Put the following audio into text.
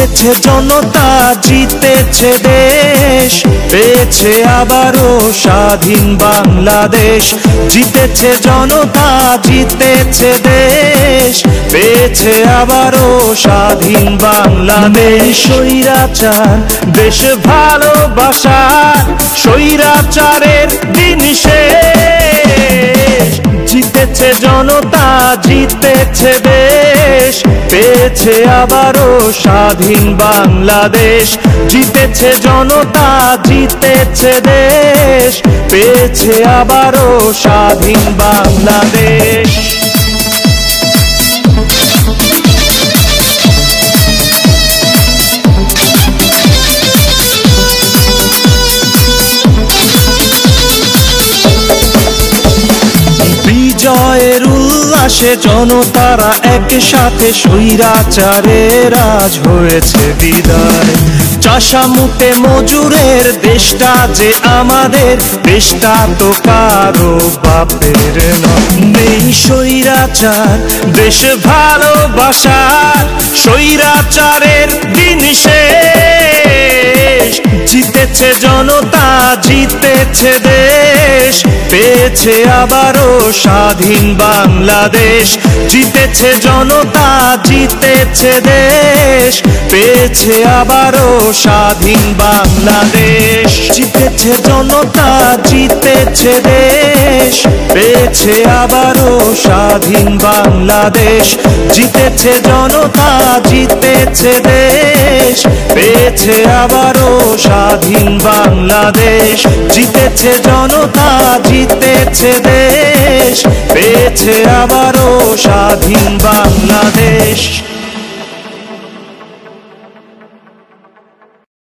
জিতেছে জনতা, জিতেছে দেশ, পেয়েছে আবারও স্বাধীন বাংলাদেশ। জিতেছে জনতা, জিতেছে দেশ, পেয়েছে আবারও স্বাধীন বাংলাদেশ। স্বৈরাচার দেশ ভালোবাসার, স্বৈরাচারের দিন শেষ। জিতেছে জনতা, জিতেছে দেশ, পেয়েছে আবারও স্বাধীন বাংলাদেশ। জিতেছে জনতা, জিতেছে দেশ, পেয়েছে আবারও স্বাধীন বাংলাদেশ। বিজয়ের উল্লাসে জনতারা একসাথে, স্বৈরাচারের আজ হয়েছে বিদায়। চাষামুতে মজুরের দেশটা যে আমাদের, দেশটা তো কারো বাপের নয়। নেই স্বৈরাচার দেশ ভালোবাসার, স্বৈরাচারের দিন শেষ। জিতেছে জনতা, জিতেছে দেশ, পেয়েছে আবারও স্বাধীন বাংলাদেশ। জিতেছে জনতা, জিতেছে দেশ, পেয়েছে আবারও স্বাধীন বাংলাদেশ। জিতেছে জনতা, জিতেছে দেশ, পেয়েছে আবারও স্বাধীন বাংলাদেশ। জিতেছে জনতা, জিতেছে দেশ, পেয়েছে আবারও স্বাধীন বাংলাদেশ। জিতেছে জনতা, জিতেছে দেশ, পেয়েছে আবারও স্বাধীন বাংলাদেশ।